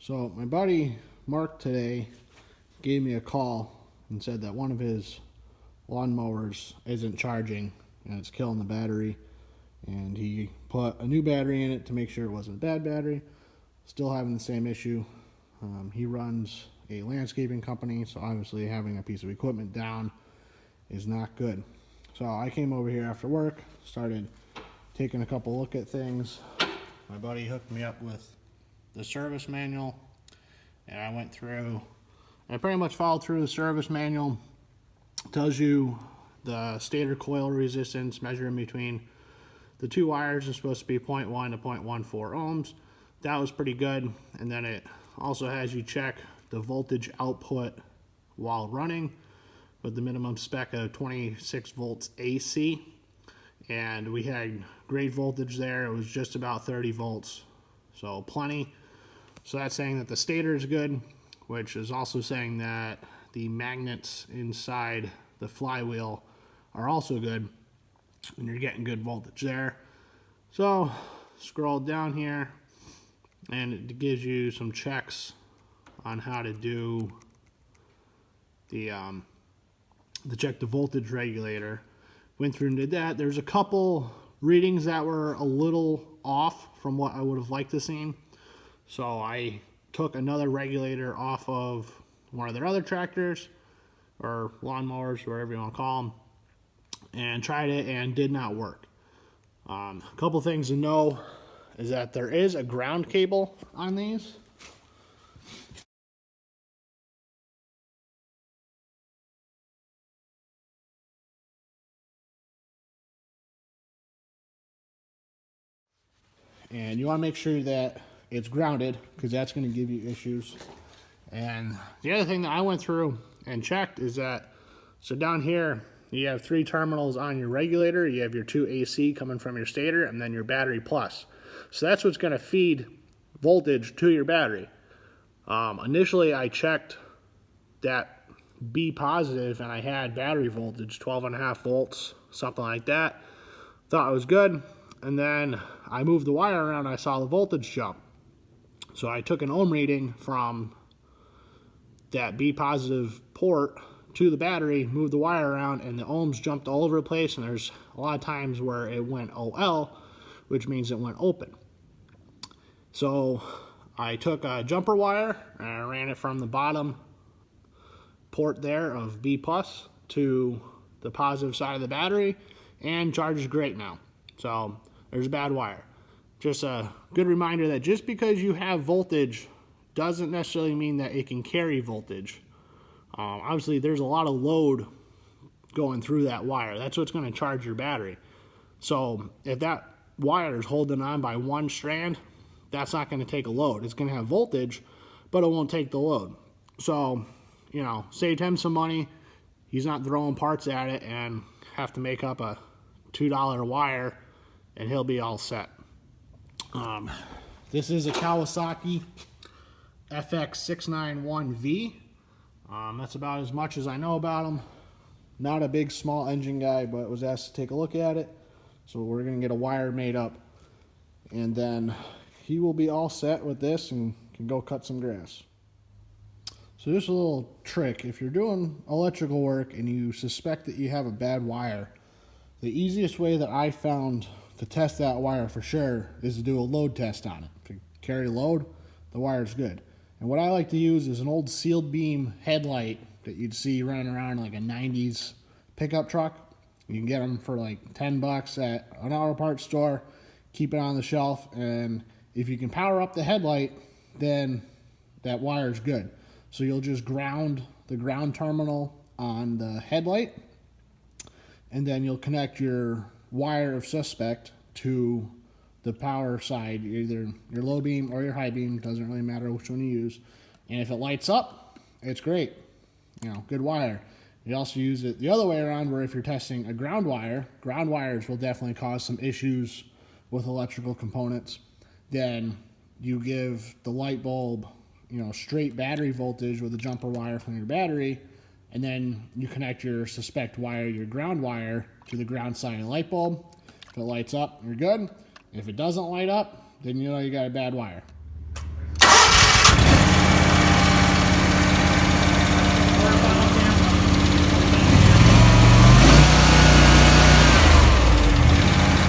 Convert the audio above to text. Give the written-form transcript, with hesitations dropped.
So my buddy Mark today gave me a call and said that one of his lawnmowers isn't charging and it's killing the battery, and he put a new battery in it to make sure it wasn't a bad battery. Still having the same issue. He runs a landscaping company, so obviously having a piece of equipment down is not good. So I came over here after work, started taking a couple look at things. My buddy hooked me up with the service manual, and I went through, and I pretty much followed through the service manual. It tells you the stator coil resistance measuring between the two wires is supposed to be 0.1 to 0.14 ohms. That was pretty good. And then it also has you check the voltage output while running with the minimum spec of 26 volts AC. And we had great voltage there. It was just about 30 volts, so plenty. So that's saying that the stator is good, which is also saying that the magnets inside the flywheel are also good, and you're getting good voltage there. So scroll down here, and it gives you some checks on how to do the check the voltage regulator. Went through and did that. There's a couple readings that were a little off from what I would have liked to see. So I took another regulator off of one of their other tractors or lawnmowers, whatever you want to call them, and tried it, and did not work. A couple things to know is that there is a ground cable on these. And you want to make sure that it's grounded, because that's going to give you issues. And the other thing that I went through and checked is that, so down here you have 3 terminals on your regulator. You have your 2 AC coming from your stator, and then your battery plus. So that's what's going to feed voltage to your battery. Initially I checked that B positive, and I had battery voltage 12.5 volts, something like that. Thought it was good. And then I moved the wire around, and I saw the voltage jump. So I took an ohm reading from that B positive port to the battery, moved the wire around, and the ohms jumped all over the place. And there's a lot of times where it went OL, which means it went open. So I took a jumper wire and I ran it from the bottom port there of B plus to the positive side of the battery, and charges great now. So there's a bad wire. Just a good reminder that just because you have voltage doesn't necessarily mean that it can carry voltage. Obviously there's a lot of load going through that wire. That's what's going to charge your battery. So if that wire is holding on by one strand, that's not going to take a load. It's going to have voltage, but it won't take the load. So, you know, saved him some money. He's not throwing parts at it and have to make up a $2 wire, and he'll be all set. This is a Kawasaki FX691V. That's about as much as I know about them. Not a big small engine guy, but was asked to take a look at it. So we're going to get a wire made up, and then he will be all set with this and can go cut some grass. So just a little trick: if you're doing electrical work and you suspect that you have a bad wire, the easiest way that I found to test that wire for sure is to do a load test on it. If you carry load, the wire's good. And what I like to use is an old sealed beam headlight that you'd see running around like a 90s pickup truck. You can get them for like $10 at an auto parts store. Keep it on the shelf, and if you can power up the headlight, then that wire's good. So you'll just ground the ground terminal on the headlight, and then you'll connect your wire of suspect to the power side, either your low beam or your high beam, doesn't really matter which one you use. And if it lights up, it's great. You know, good wire. You also use it the other way around, where if you're testing a ground wires will definitely cause some issues with electrical components. Then you give the light bulb, you know, straight battery voltage with a jumper wire from your battery, and then you connect your suspect wire, your ground wire, to the ground side of the light bulb. If it lights up, you're good. If it doesn't light up, then you know you got a bad wire.